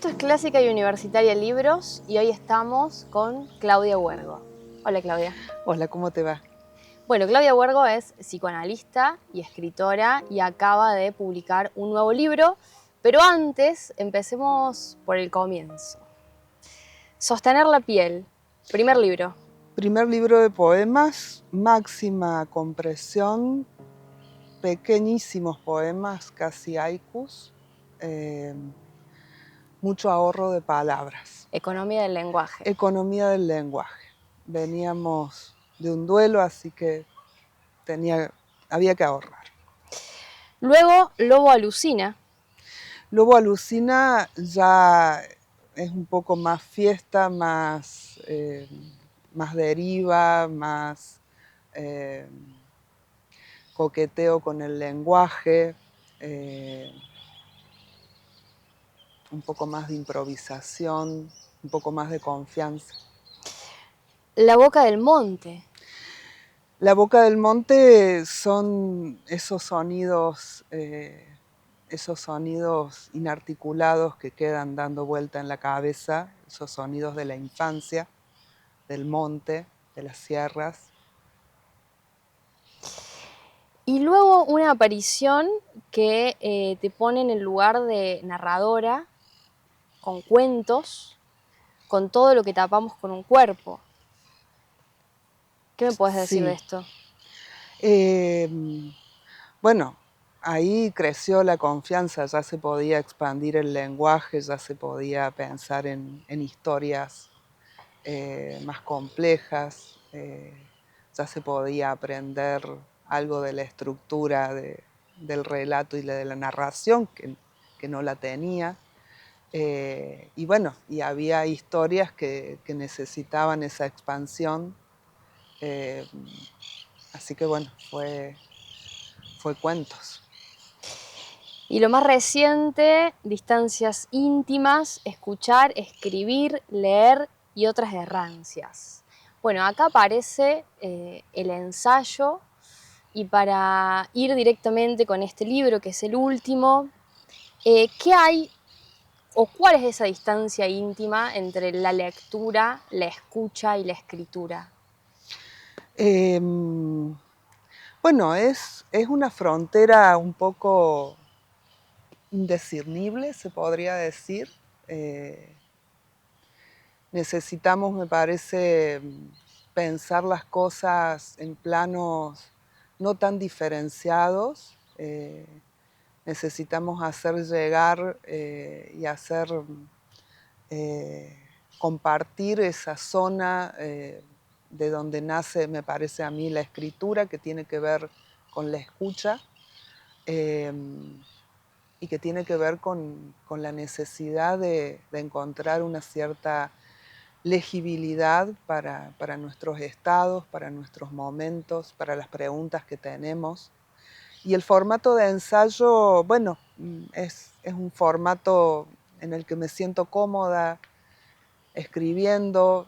Esto es Clásica y Universitaria Libros y hoy estamos con Claudia Huergo. Hola Claudia. Hola, ¿cómo te va? Bueno, Claudia Huergo es psicoanalista y escritora y acaba de publicar un nuevo libro, pero antes empecemos por el comienzo. Sostener la piel, primer libro. Primer libro de poemas, máxima compresión, pequeñísimos poemas, casi haikus, mucho ahorro de palabras. Economía del lenguaje. Economía del lenguaje. Veníamos de un duelo, así que había que ahorrar. Luego, Lobo alucina. Lobo alucina ya es un poco más fiesta, más deriva, más coqueteo con el lenguaje, un poco más de improvisación, un poco más de confianza. La boca del monte. La boca del monte son esos sonidos inarticulados que quedan dando vuelta en la cabeza, esos sonidos de la infancia, del monte, de las sierras. Y luego una aparición que te pone en el lugar de narradora, con cuentos, con todo lo que tapamos con un cuerpo. ¿Qué me puedes decir de Sí. esto? Bueno, ahí creció la confianza, ya se podía expandir el lenguaje, ya se podía pensar en historias más complejas, ya se podía aprender algo de la estructura del relato y de la narración, que no la tenía. Y bueno, y había historias que necesitaban esa expansión. Así que bueno, fue cuentos. Y lo más reciente, distancias íntimas, escuchar, escribir, leer y otras errancias. Bueno, acá aparece el ensayo, y para ir directamente con este libro, que es el último, ¿qué hay o cuál es esa distancia íntima entre la lectura, la escucha y la escritura? Bueno, es una frontera un poco indiscernible, se podría decir. Necesitamos, me parece, pensar las cosas en planos no tan diferenciados. Necesitamos hacer llegar y hacer compartir esa zona de donde nace, me parece a mí, la escritura, que tiene que ver con la escucha y que tiene que ver con la necesidad de encontrar una cierta legibilidad para nuestros estados, para nuestros momentos, para las preguntas que tenemos. Y el formato de ensayo, bueno, es un formato en el que me siento cómoda escribiendo,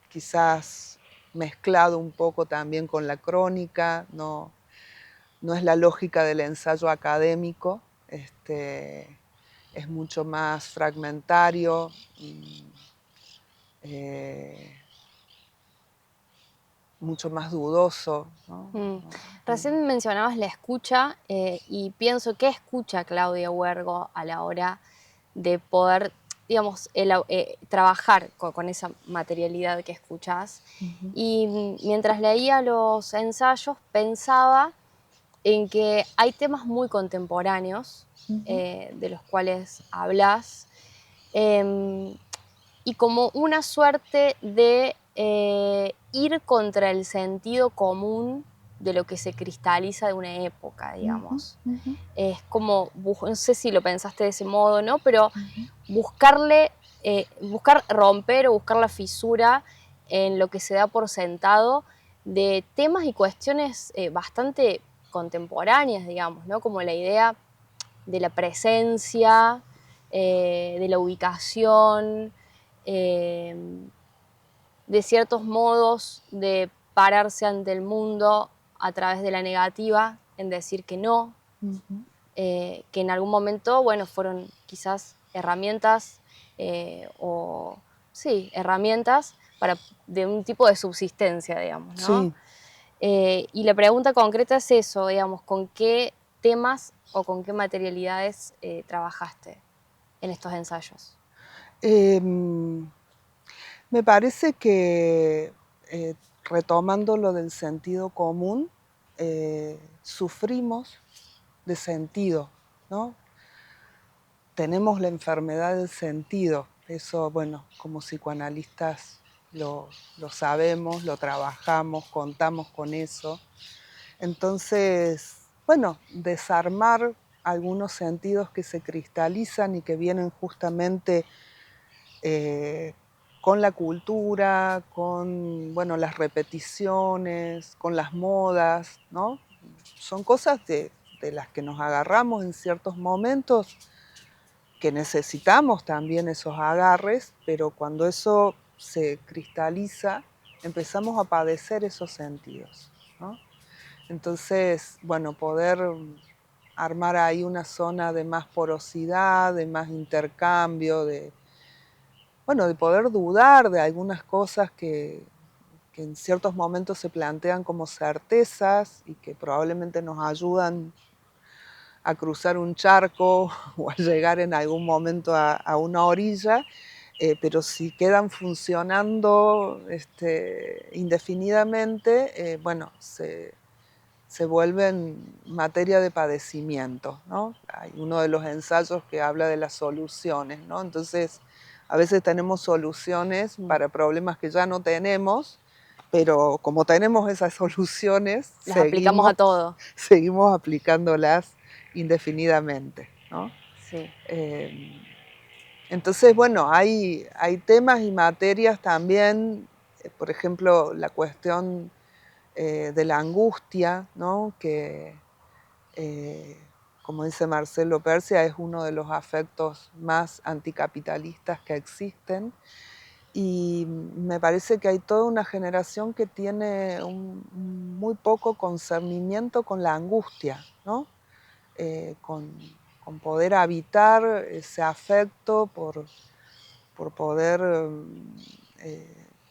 quizás mezclado un poco también con la crónica, no es la lógica del ensayo académico, es mucho más fragmentario, mucho más dudoso, ¿no? Recién mencionabas la escucha y pienso, ¿qué escucha Claudia Huergo a la hora de poder, digamos, trabajar con esa materialidad que escuchás? Y mientras leía los ensayos pensaba en que hay temas muy contemporáneos de los cuales hablas, y como una suerte de ir contra el sentido común de lo que se cristaliza de una época, digamos. Es como, no sé si lo pensaste de ese modo, ¿no? Pero buscar romper o buscar la fisura en lo que se da por sentado de temas y cuestiones bastante contemporáneas, digamos, ¿no? Como la idea de la presencia, de la ubicación, de ciertos modos de pararse ante el mundo a través de la negativa, en decir que no, que en algún momento, bueno, fueron quizás herramientas herramientas de un tipo de subsistencia, digamos, ¿no? Sí. Y la pregunta concreta es eso, digamos, ¿con qué temas o con qué materialidades trabajaste en estos ensayos? Me parece que, retomando lo del sentido común, sufrimos de sentido, ¿no? Tenemos la enfermedad del sentido. Eso, bueno, como psicoanalistas lo sabemos, lo trabajamos, contamos con eso. Entonces, bueno, desarmar algunos sentidos que se cristalizan y que vienen justamente con la cultura, con, bueno, las repeticiones, con las modas, ¿no? Son cosas de las que nos agarramos en ciertos momentos, que necesitamos también esos agarres, pero cuando eso se cristaliza, empezamos a padecer esos sentidos, ¿no? Entonces, bueno, poder armar ahí una zona de más porosidad, de más intercambio, bueno, de poder dudar de algunas cosas que en ciertos momentos se plantean como certezas y que probablemente nos ayudan a cruzar un charco o a llegar en algún momento a una orilla, pero si quedan funcionando indefinidamente, bueno, se vuelven materia de padecimiento, ¿no? Hay uno de los ensayos que habla de las soluciones, ¿no? Entonces, a veces tenemos soluciones para problemas que ya no tenemos, pero como tenemos esas soluciones, Las aplicamos a todo. seguimos aplicándolas indefinidamente, ¿no? Sí. Entonces, bueno, hay temas y materias también, por ejemplo, la cuestión de la angustia, ¿no? Que, como dice Marcelo Persia, es uno de los afectos más anticapitalistas que existen. Y me parece que hay toda una generación que tiene muy poco concernimiento con la angustia, ¿no? Con poder habitar ese afecto, por poder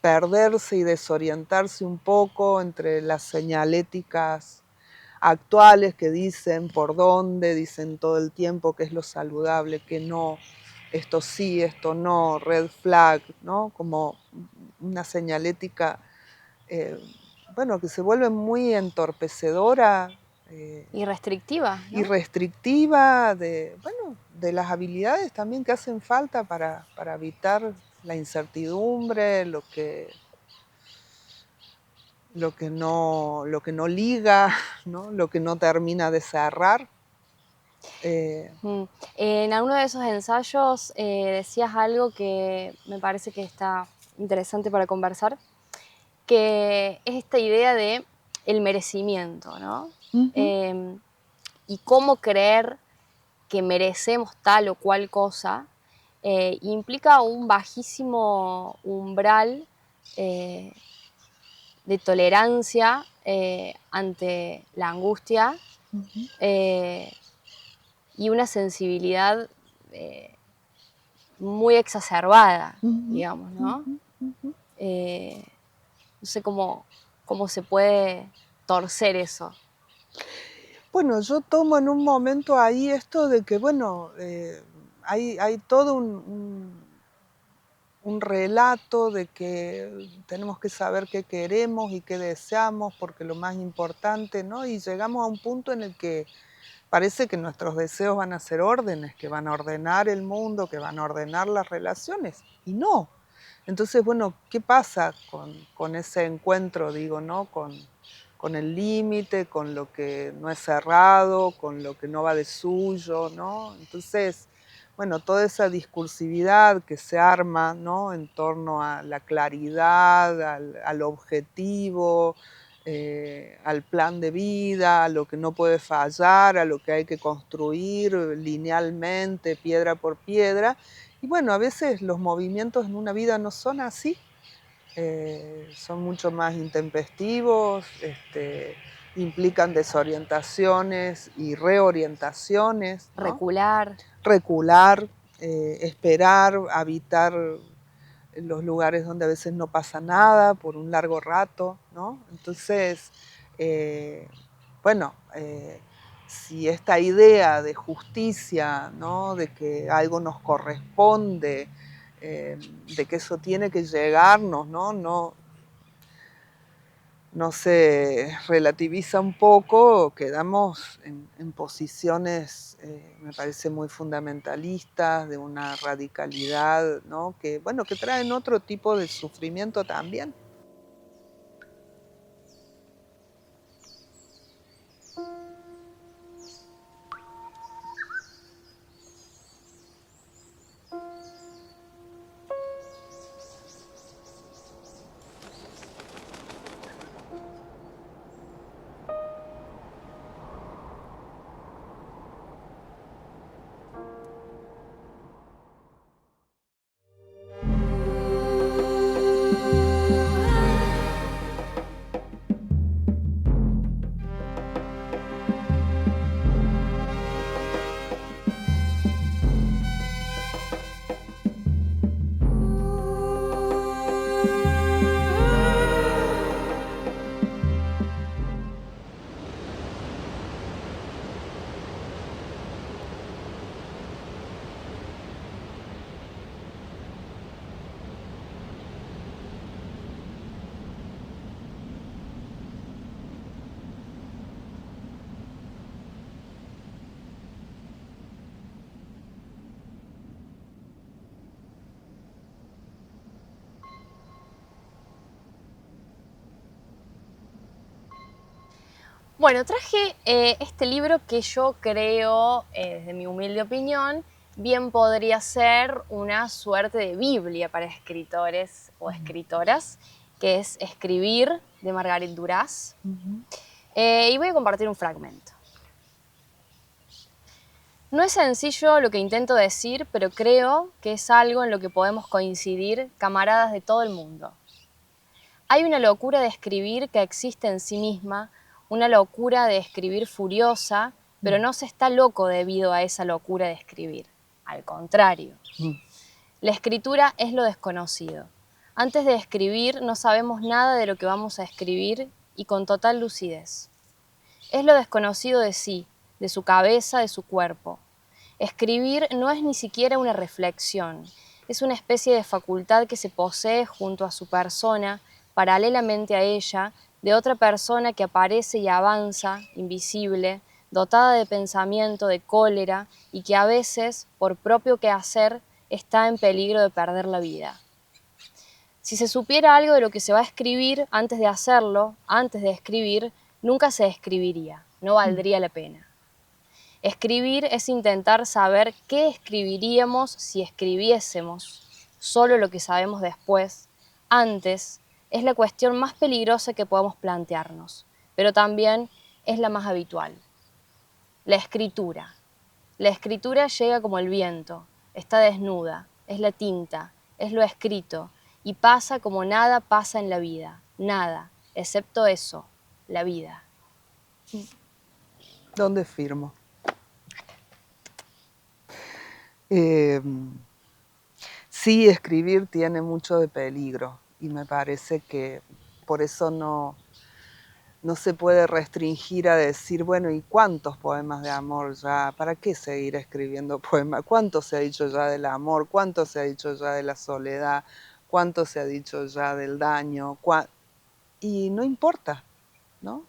perderse y desorientarse un poco entre las señaléticas actuales que dicen por dónde, dicen todo el tiempo qué es lo saludable, qué no, esto sí, esto no, red flag, ¿no? Como una señalética, bueno, que se vuelve muy entorpecedora. Y restrictiva, Y ¿no? restrictiva bueno, de las habilidades también que hacen falta para evitar la incertidumbre, lo que no liga, ¿no? Lo que no termina de cerrar. En alguno de esos ensayos decías algo que me parece que está interesante para conversar, que es esta idea de el merecimiento, ¿no? Ujú. Y cómo creer que merecemos tal o cual cosa implica un bajísimo umbral eh, de tolerancia ante la angustia Ujú. eh, y una sensibilidad muy exacerbada, Ujú. digamos, ¿no? Ujú. Ujú. Eh, no sé cómo se puede torcer eso. Bueno, yo tomo en un momento ahí esto de que, bueno, hay todo un relato de que tenemos que saber qué queremos y qué deseamos, porque lo más importante, ¿no? Y llegamos a un punto en el que parece que nuestros deseos van a ser órdenes, que van a ordenar el mundo, que van a ordenar las relaciones, y no. Entonces, bueno, ¿qué pasa con ese encuentro, digo, ¿no? Con el límite, con lo que no es cerrado, con lo que no va de suyo, ¿no? Entonces, bueno, toda esa discursividad que se arma, ¿no? En torno a la claridad, al objetivo, al plan de vida, a lo que no puede fallar, a lo que hay que construir linealmente, piedra por piedra. Y bueno, a veces los movimientos en una vida no son así, son mucho más intempestivos, implican desorientaciones y reorientaciones, ¿no? Recular. Recular, esperar, habitar en los lugares donde a veces no pasa nada por un largo rato, ¿no? Entonces, bueno, si esta idea de justicia, ¿no? De que algo nos corresponde, de que eso tiene que llegarnos, no se relativiza un poco, quedamos en posiciones, me parece, muy fundamentalistas, de una radicalidad, ¿no? Que, bueno, que traen otro tipo de sufrimiento también. Bueno, traje este libro que yo creo, desde mi humilde opinión, bien podría ser una suerte de Biblia para escritores o escritoras, que es Escribir, de Margaret Duras. Y voy a compartir un fragmento. No es sencillo lo que intento decir, pero creo que es algo en lo que podemos coincidir camaradas de todo el mundo. Hay una locura de escribir que existe en sí misma, una locura de escribir furiosa, pero no se está loco debido a esa locura de escribir. Al contrario, la escritura es lo desconocido. Antes de escribir no sabemos nada de lo que vamos a escribir y con total lucidez. Es lo desconocido de sí, de su cabeza, de su cuerpo. Escribir no es ni siquiera una reflexión, es una especie de facultad que se posee junto a su persona, paralelamente a ella, de otra persona que aparece y avanza, invisible, dotada de pensamiento, de cólera, y que a veces, por propio quehacer, está en peligro de perder la vida. Si se supiera algo de lo que se va a escribir antes de hacerlo, antes de escribir, nunca se escribiría, no valdría la pena. Escribir es intentar saber qué escribiríamos si escribiésemos, solo lo que sabemos después. Antes es la cuestión más peligrosa que podemos plantearnos, pero también es la más habitual. La escritura. La escritura llega como el viento, está desnuda, es la tinta, es lo escrito, y pasa como nada pasa en la vida, nada, excepto eso, la vida. ¿Dónde firmo? Sí, escribir tiene mucho de peligro y me parece que por eso no se puede restringir a decir, bueno, ¿y cuántos poemas de amor ya? ¿Para qué seguir escribiendo poemas? ¿Cuánto se ha dicho ya del amor? ¿Cuánto se ha dicho ya de la soledad? ¿Cuánto se ha dicho ya del daño? Y no importa, ¿no?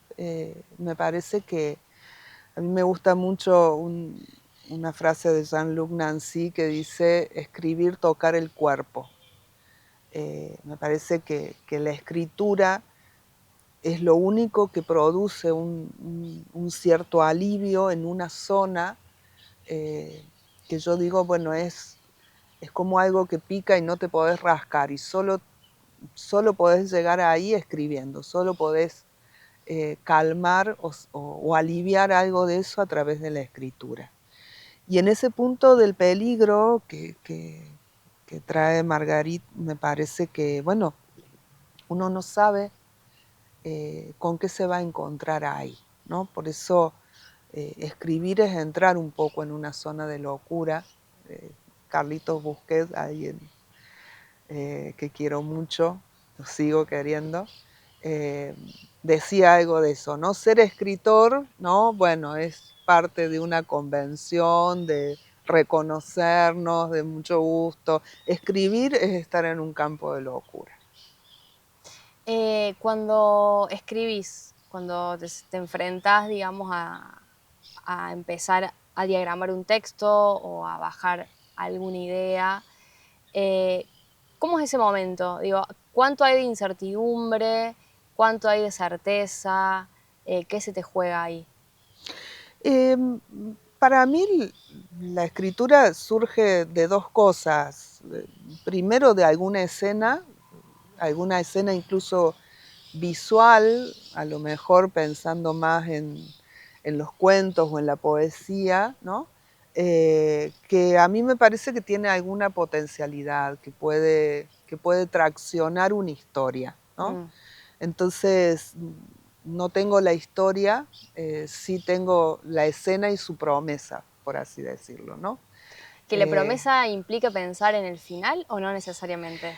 Me parece que a mí me gusta mucho una frase de Jean-Luc Nancy que dice, escribir, tocar el cuerpo. Me parece que la escritura es lo único que produce un cierto alivio en una zona que yo digo, bueno, es como algo que pica y no te podés rascar y solo podés llegar ahí escribiendo, solo podés calmar o aliviar algo de eso a través de la escritura. Y en ese punto del peligro que trae Margarit, me parece que, bueno, uno no sabe con qué se va a encontrar ahí, ¿no? Por eso escribir es entrar un poco en una zona de locura, Carlitos Busquets, alguien que quiero mucho, lo sigo queriendo, eh, decía algo de eso, ¿no? Ser escritor, ¿no? Bueno, es parte de una convención, de reconocernos, de mucho gusto. Escribir es estar en un campo de locura. Cuando escribís, cuando te enfrentás, digamos, a empezar a diagramar un texto o a bajar alguna idea, eh, ¿cómo es ese momento? Digo, ¿cuánto hay de incertidumbre? ¿Cuánto hay de certeza? ¿Qué se te juega ahí? Em, para mí la escritura surge de dos cosas. Primero de alguna escena incluso visual, a lo mejor pensando más en los cuentos o en la poesía, ¿no? Que a mí me parece que tiene alguna potencialidad, que puede traccionar una historia, ¿no? Mm. Entonces, no tengo la historia, sí tengo la escena y su promesa, por así decirlo, ¿no? ¿Que la Eh, promesa implica pensar en el final o no necesariamente?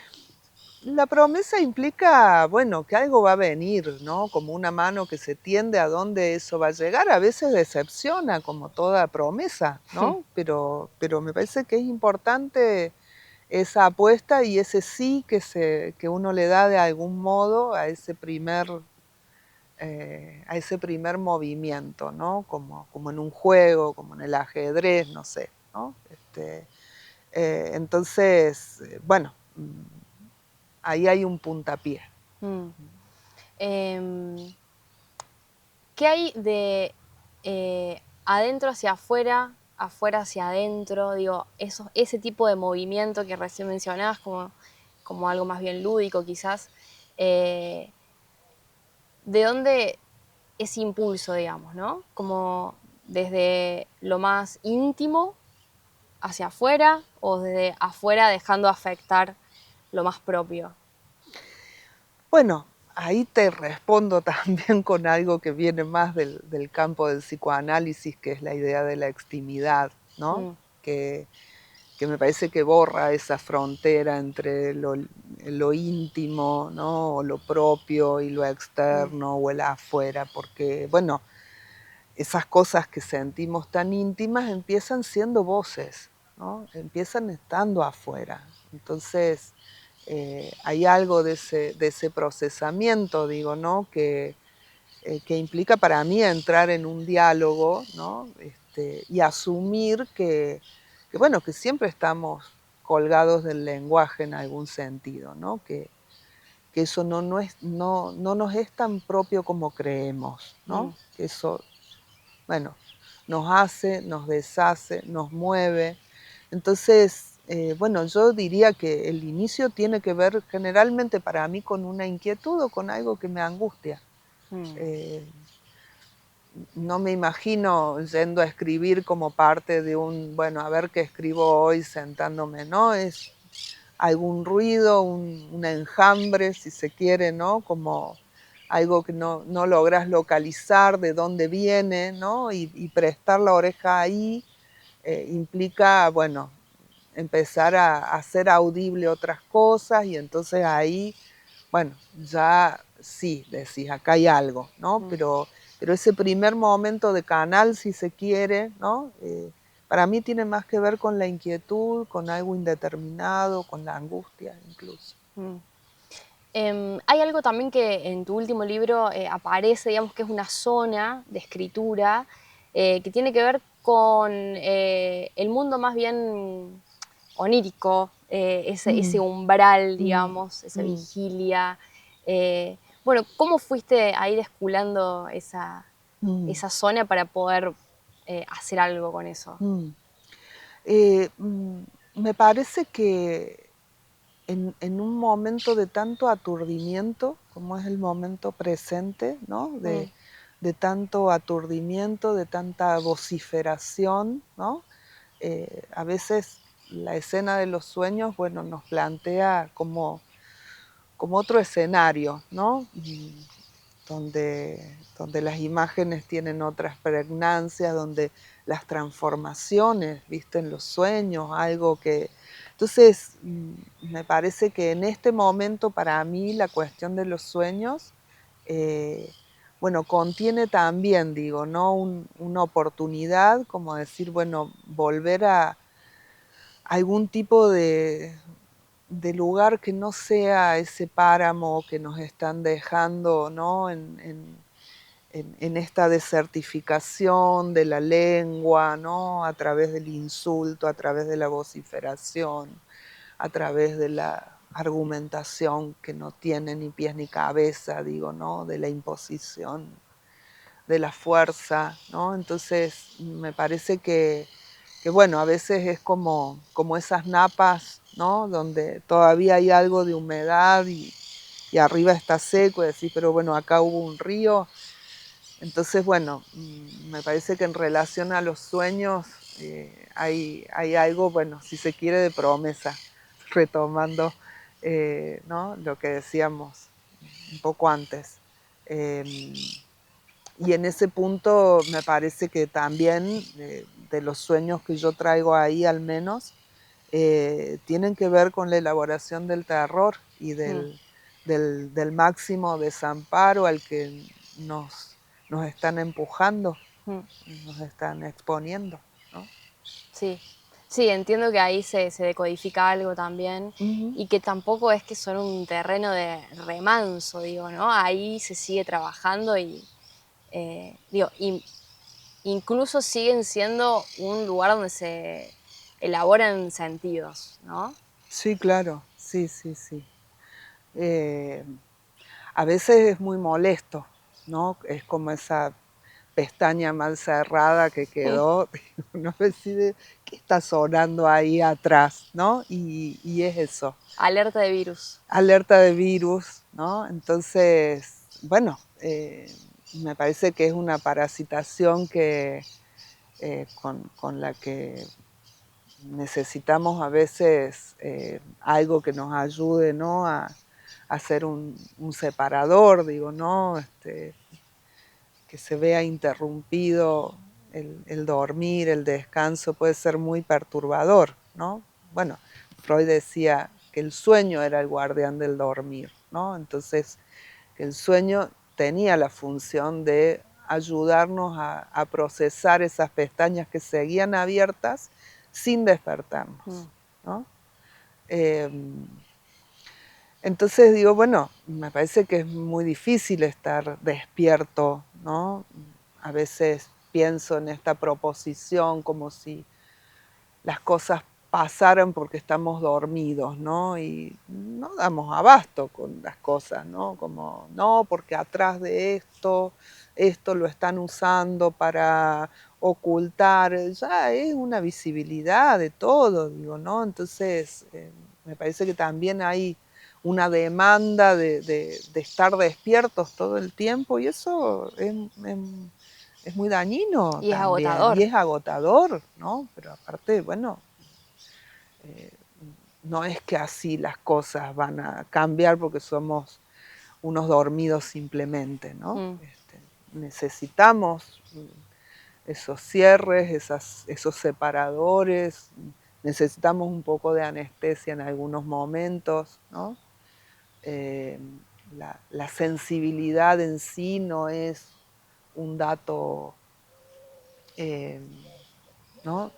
La promesa implica, bueno, que algo va a venir, ¿no? Como una mano que se tiende a dónde eso va a llegar. A veces decepciona, como toda promesa, ¿no? Pero me parece que es importante esa apuesta y ese sí que uno le da de algún modo a ese primer movimiento, ¿no? Como en un juego, como en el ajedrez, no sé, ¿no? Entonces, bueno, ahí hay un puntapié. Mm. Em, ¿Qué hay de adentro hacia afuera, afuera hacia adentro? Digo, ese tipo de movimiento que recién mencionabas como algo más bien lúdico quizás, eh, ¿de dónde ese impulso, digamos, ¿no? Como desde lo más íntimo hacia afuera o desde afuera dejando afectar lo más propio. Bueno, ahí te respondo también con algo que viene más del campo del psicoanálisis, que es la idea de la extimidad, ¿no? Mm, Que, que me parece que borra esa frontera entre lo íntimo, ¿no? O lo propio y lo mm, externo o el afuera, porque, bueno, esas cosas que sentimos tan íntimas empiezan siendo voces, ¿no? Empiezan estando afuera. Entonces, hay algo de ese procesamiento, digo, ¿no? Que implica para mí entrar en un diálogo, ¿no? Y asumir bueno, que siempre estamos colgados del lenguaje en algún sentido, ¿no? Que eso no nos es tan propio como creemos, ¿no? mm, Que eso, bueno, nos hace, nos deshace, nos mueve. Entonces, bueno, yo diría que el inicio tiene que ver generalmente para mí con una inquietud o con algo que me angustia. mm, Eh, no me imagino yendo a escribir como parte de bueno, a ver qué escribo hoy sentándome, ¿no? Es algún ruido, un enjambre, si se quiere, ¿no? Como algo que no logras localizar de dónde viene, ¿no? Y prestar la oreja ahí implica, bueno, empezar a hacer audible otras cosas y entonces ahí, bueno, ya sí, decís, acá hay algo, ¿no? mm. Pero ese primer momento de canal, si se quiere, ¿no? Para mí tiene más que ver con la inquietud, con algo indeterminado, con la angustia incluso. Mm. Hay algo también que en tu último libro aparece, digamos que es una zona de escritura que tiene que ver con el mundo más bien onírico, ese Mm, umbral, mm, digamos, esa mm, vigilia. Bueno, ¿cómo fuiste ahí desculando mm, esa zona para poder hacer algo con eso? mm. Eh, mm, Me parece que en un momento de tanto aturdimiento, como es el momento presente, ¿no? Mm, De tanto aturdimiento, de tanta vociferación, ¿no? A veces la escena de los sueños, bueno, nos plantea como otro escenario, ¿no? Donde las imágenes tienen otras pregnancias, donde las transformaciones, ¿viste? En los sueños, algo que... Entonces, me parece que en este momento para mí la cuestión de los sueños, bueno, contiene también, digo, ¿no? Una oportunidad, como decir, bueno, volver a algún tipo de lugar que no sea ese páramo que nos están dejando, ¿no? En esta desertificación de la lengua, ¿no? A través del insulto, a través de la vociferación, a través de la argumentación que no tiene ni pies ni cabeza, digo, ¿no? De la imposición, de la fuerza, ¿no? Entonces, me parece que bueno, a veces es como esas napas, ¿no? Donde todavía hay algo de humedad y arriba está seco, y decís, pero bueno, acá hubo un río. Entonces, bueno, me parece que en relación a los sueños hay algo, bueno, si se quiere, de promesa, retomando ¿no? Lo que decíamos un poco antes. Eh, y en ese punto me parece que también de los sueños que yo traigo ahí al menos, tienen que ver con la elaboración del terror y del máximo desamparo al que nos están empujando, Mm. nos están exponiendo, ¿no? Sí, sí, entiendo que ahí se decodifica algo también Ujú. y que tampoco es que son un terreno de remanso, digo, ¿no? Ahí se sigue trabajando y, digo, incluso siguen siendo un lugar donde se elaboran sentidos, ¿no? Sí, claro, sí, sí, sí. Eh, a veces es muy molesto, ¿no? Es como esa pestaña mal cerrada que quedó, uno decide qué está sonando ahí atrás, ¿no? Y es eso, Alerta de virus. alerta de virus, ¿no? Entonces, bueno, me parece que es una parasitación que, con la que necesitamos a veces algo que nos ayude, ¿no? A ser un separador, digo, ¿no? Que se vea interrumpido el dormir, el descanso, puede ser muy perturbador, ¿no? Bueno, Freud decía que el sueño era el guardián del dormir, ¿no? Entonces, que el sueño tenía la función de ayudarnos a procesar esas pestañas que seguían abiertas sin despertarnos, Mm. ¿no? Entonces digo, bueno, me parece que es muy difícil estar despierto, ¿no? A veces pienso en esta proposición como si las cosas pasaran porque estamos dormidos, ¿no? Y no damos abasto con las cosas, ¿no? Como, no, porque atrás de esto lo están usando para ocultar, ya es una visibilidad de todo, digo, ¿no? Entonces, me parece que también hay una demanda de estar despiertos todo el tiempo y eso es muy dañino Y es también y agotador. es agotador, ¿no? Pero aparte, bueno, eh, no es que así las cosas van a cambiar porque somos unos dormidos simplemente, ¿no? Mm. Necesitamos esos cierres, esos separadores, necesitamos un poco de anestesia en algunos momentos, ¿no? Eh, la sensibilidad en sí no es un dato, eh, ¿no?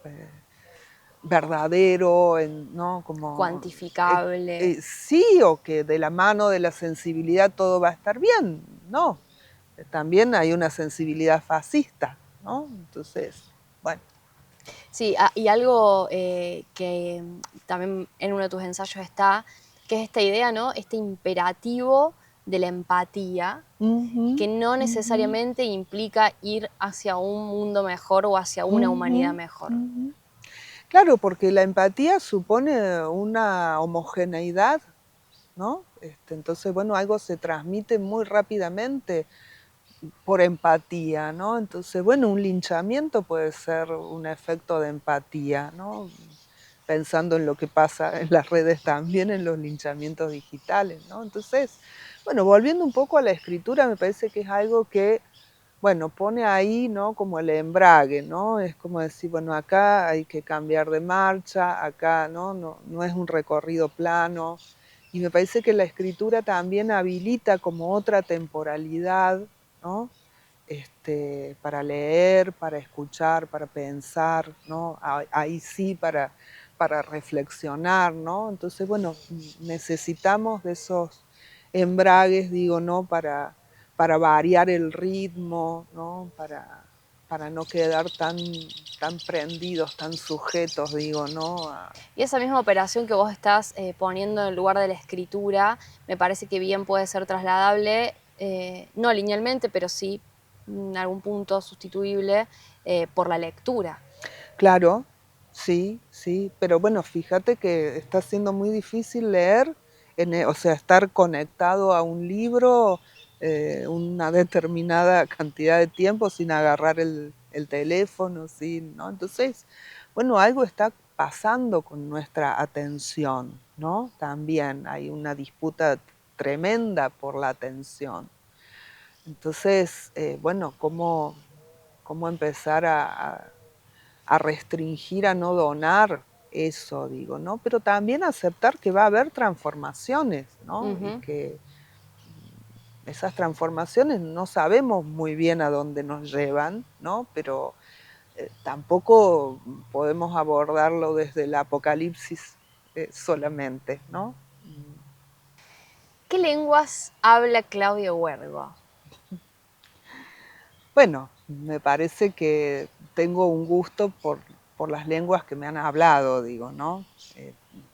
Verdadero, ¿no? Como, Cuantificable. sí, o que de la mano de la sensibilidad todo va a estar bien, no. También hay una sensibilidad fascista, ¿no? Entonces, bueno. Sí, y algo que también en uno de tus ensayos está, que es esta idea, ¿no? Este imperativo de la empatía, Ujú, que no ujú, necesariamente implica ir hacia un mundo mejor o hacia una humanidad ujú, mejor. ujú. Claro, porque la empatía supone una homogeneidad, ¿no? Entonces, bueno, algo se transmite muy rápidamente por empatía, ¿no? Entonces, bueno, un linchamiento puede ser un efecto de empatía, ¿no? Pensando en lo que pasa en las redes también, en los linchamientos digitales, ¿no? Entonces, bueno, volviendo un poco a la escritura, me parece que es algo que bueno, pone ahí, ¿no? Como el embrague, ¿no? Es como decir, bueno, acá hay que cambiar de marcha, acá, ¿no? No es un recorrido plano. Y me parece que la escritura también habilita como otra temporalidad, ¿no? Para leer, para escuchar, para pensar, ¿no? Ahí sí para reflexionar, ¿no? Entonces, bueno, necesitamos de esos embragues, digo, ¿no? Para variar el ritmo, ¿no? Para no quedar tan prendidos, tan sujetos, digo, ¿no? Y esa misma operación que vos estás poniendo en el lugar de la escritura, me parece que bien puede ser trasladable, no linealmente, pero sí en algún punto sustituible por la lectura. Claro, sí, sí, pero bueno, fíjate que está siendo muy difícil leer, o sea, estar conectado a un libro una determinada cantidad de tiempo sin agarrar el teléfono, sin, ¿no? Entonces, bueno, algo está pasando con nuestra atención, ¿no? También hay una disputa tremenda por la atención. Entonces, bueno, ¿cómo empezar a restringir, a no donar eso, digo, ¿no? Pero también aceptar que va a haber transformaciones, ¿no? Y Ujú. que esas transformaciones no sabemos muy bien a dónde nos llevan, ¿no? Pero tampoco podemos abordarlo desde el apocalipsis solamente, ¿no? ¿Qué lenguas habla Claudio Huergo? Bueno, me parece que tengo un gusto por las lenguas que me han hablado, digo, ¿no?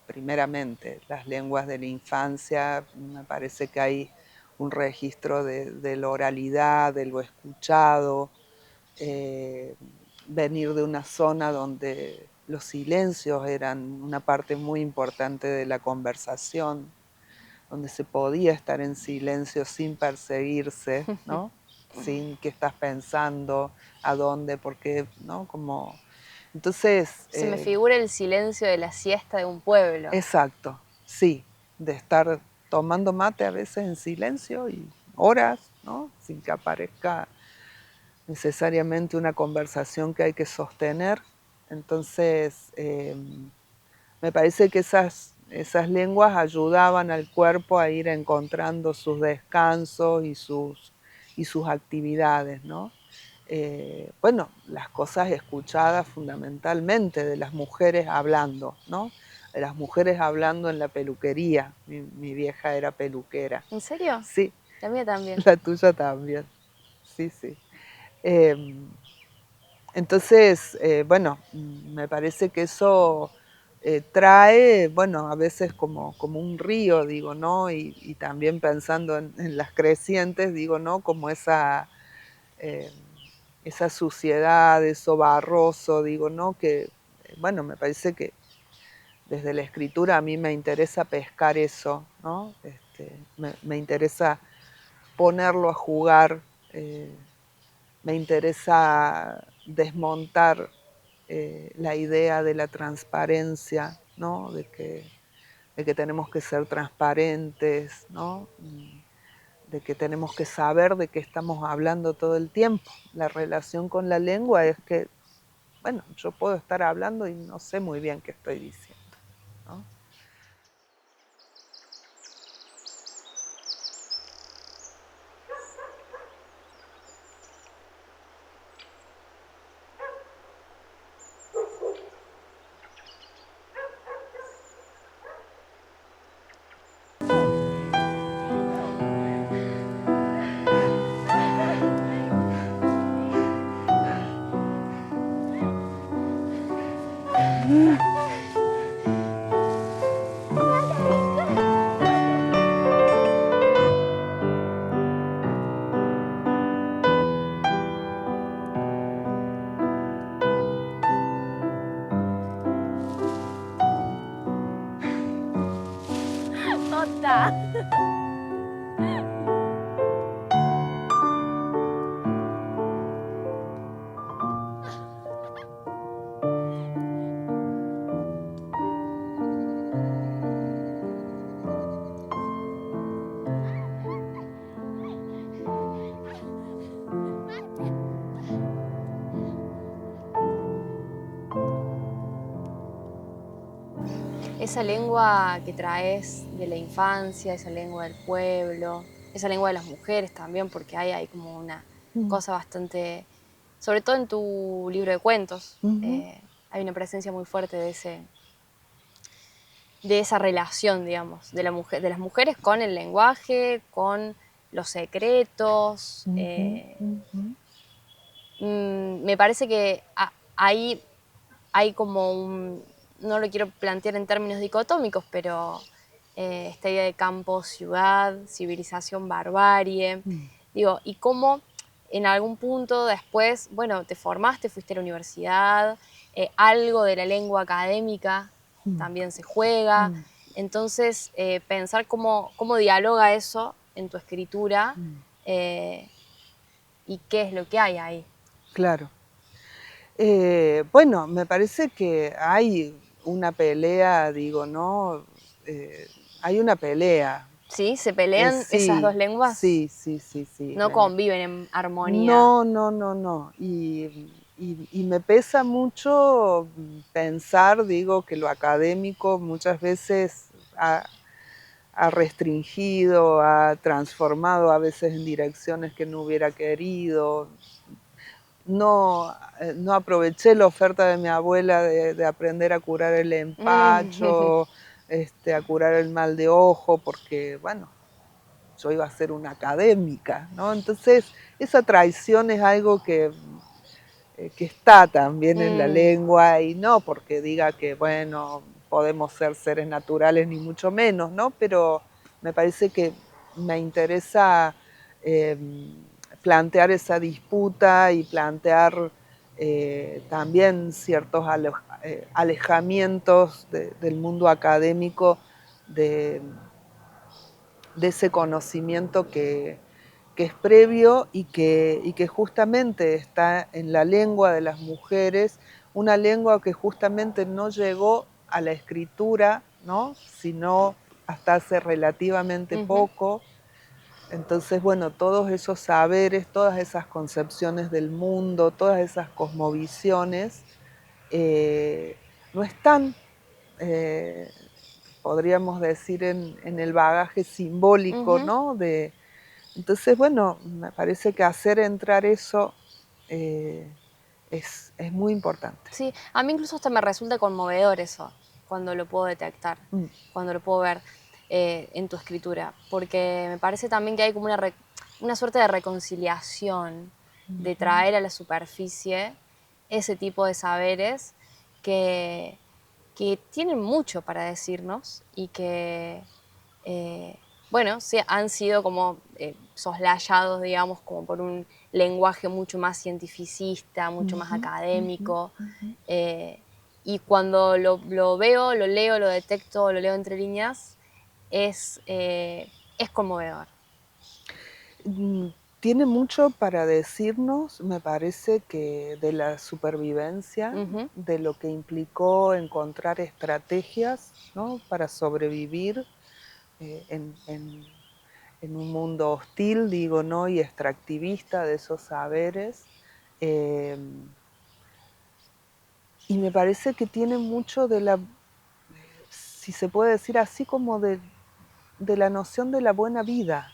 Primeramente, las lenguas de la infancia, me parece que hay un registro de la oralidad, de lo escuchado, eh, venir de una zona donde los silencios eran una parte muy importante de la conversación, donde se podía estar en silencio sin perseguirse, ¿no? Sin qué estás pensando, a dónde, por qué, ¿no? Como, entonces, Se me figura el silencio de la siesta de un pueblo. exacto, sí, de estar tomando mate a veces en silencio y horas, ¿no? Sin que aparezca necesariamente una conversación que hay que sostener. Entonces, me parece que esas lenguas ayudaban al cuerpo a ir encontrando sus descansos y sus actividades, ¿no? Bueno, las cosas escuchadas fundamentalmente de las mujeres hablando, ¿no? De las mujeres hablando en la peluquería. Mi vieja era peluquera. ¿En serio? Sí, La mía también. la tuya también. Sí, sí. Em, entonces, bueno, me parece que eso trae, bueno, a veces como un río, digo, ¿no? Y también pensando en las crecientes, digo, ¿no? Como eh, esa suciedad, eso barroso, digo, ¿no? Que, bueno, me parece que desde la escritura a mí me interesa pescar eso, ¿no? Me interesa ponerlo a jugar. Me interesa desmontar la idea de la transparencia, ¿no? De que tenemos que ser transparentes, ¿no? De que tenemos que saber de qué estamos hablando todo el tiempo. La relación con la lengua es que, bueno, yo puedo estar hablando y no sé muy bien qué estoy diciendo, ¿no? Tota. esa lengua que traes de la infancia, esa lengua del pueblo, esa lengua de las mujeres también, porque hay como una cosa bastante, sobre todo en tu libro de cuentos, hay una presencia muy fuerte de esa relación, digamos, de las mujeres con el lenguaje, con los secretos. Me parece que ahí hay como no lo quiero plantear en términos dicotómicos, pero esta idea de campo, ciudad, civilización, barbarie, digo, y cómo en algún punto después, bueno, te formaste, fuiste a la universidad, algo de la lengua académica también se juega, entonces pensar cómo dialoga eso en tu escritura y qué es lo que hay ahí. Claro. Bueno, me parece que hay una pelea, digo, ¿no? Hay una pelea. ¿Sí? ¿Se pelean esas dos Sí, lenguas? sí, sí, sí, sí. No conviven en armonía. No, no, no, no. Y me pesa mucho pensar, digo, que lo académico muchas veces ha restringido, ha transformado a veces en direcciones que no hubiera querido. No, no aproveché la oferta de mi abuela de aprender a curar el empacho, a curar el mal de ojo, porque, bueno, yo iba a ser una académica, ¿no? Entonces, esa traición es algo que está también en la lengua, y no porque diga que, bueno, podemos ser seres naturales, ni mucho menos, ¿no? Pero me parece que me interesa plantear esa disputa y plantear también ciertos alejamientos del mundo académico, de, de ese conocimiento que es previo y que justamente está en la lengua de las mujeres, una lengua que justamente no llegó a la escritura, ¿no? Sino hasta hace relativamente poco. Entonces, bueno, todos esos saberes, todas esas concepciones del mundo, todas esas cosmovisiones, no están, eh, podríamos decir, en el bagaje simbólico, ¿no? Entonces, bueno, me parece que hacer entrar eso es muy importante. Sí, a mí incluso hasta me resulta conmovedor eso, cuando lo puedo detectar, cuando lo puedo ver en tu escritura, porque me parece también que hay como una suerte de reconciliación, de traer a la superficie ese tipo de saberes que, que tienen mucho para decirnos y que, bueno, han sido como soslayados, digamos, como por un lenguaje mucho más cientificista, mucho más académico. Y cuando lo veo, lo leo, lo detecto, lo leo entre líneas, es conmovedor. Tiene mucho para decirnos, me parece que de la supervivencia, de lo que implicó encontrar estrategias, ¿no? Para sobrevivir en un mundo hostil, digo, ¿no? Y extractivista de esos saberes. Eh, y me parece que tiene mucho de la, si se puede decir así, como de la noción de la buena vida,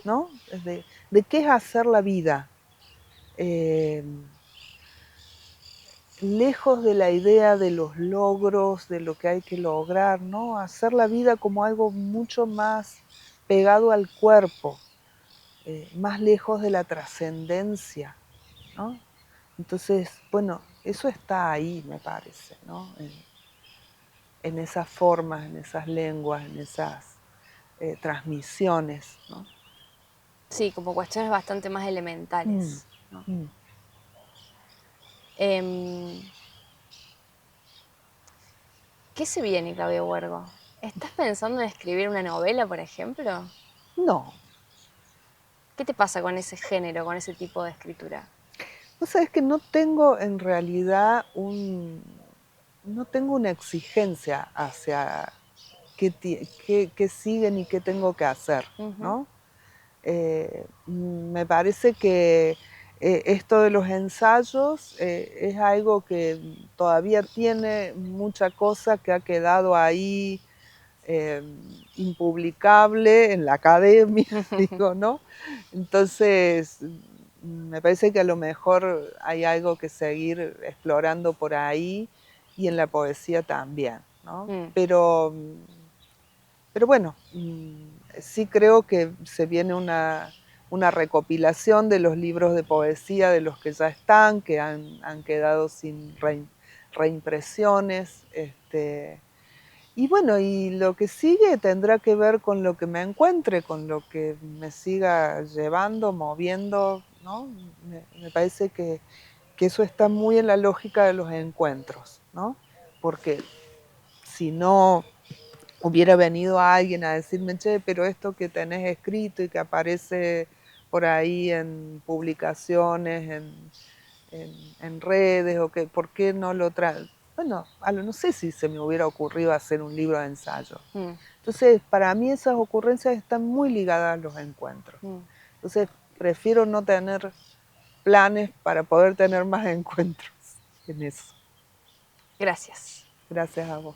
¿no? De qué es hacer la vida. Eh, lejos de la idea de los logros, de lo que hay que lograr, ¿no? Hacer la vida como algo mucho más pegado al cuerpo, más lejos de la trascendencia, ¿no? Entonces, bueno, eso está ahí, me parece, ¿no? En esas formas, en esas lenguas, en esas transmisiones, ¿no? Sí, como cuestiones bastante más elementales, ¿no? ¿Qué se viene, Claudia Huergo? ¿Estás pensando en escribir una novela, por ejemplo? No, ¿Qué te pasa con ese género, con ese tipo de escritura? vos sabés que no tengo en realidad no tengo una exigencia hacia qué siguen y qué tengo que hacer, ¿no? Me parece que Esto de los ensayos es algo que todavía tiene mucha cosa que ha quedado ahí eh, impublicable en la academia, digo, ¿no? Entonces, me parece que a lo mejor hay algo que seguir explorando por ahí y en la poesía también, ¿no? Mm. Pero bueno, sí creo que se viene una recopilación de los libros de poesía, de los que ya están, que han quedado sin reimpresiones. Y bueno, y lo que sigue tendrá que ver con lo que me encuentre, con lo que me siga llevando, moviendo, ¿no? Me parece que eso está muy en la lógica de los encuentros, ¿no? Porque si no hubiera venido alguien a decirme, che, pero esto que tenés escrito y que aparece por ahí en publicaciones, en redes, o que, ¿por qué no lo traes? Bueno, no sé si se me hubiera ocurrido hacer un libro de ensayo. Mm. Entonces, para mí esas ocurrencias están muy ligadas a los encuentros. Mm. Entonces, prefiero no tener planes para poder tener más encuentros en eso. Gracias. Gracias a vos.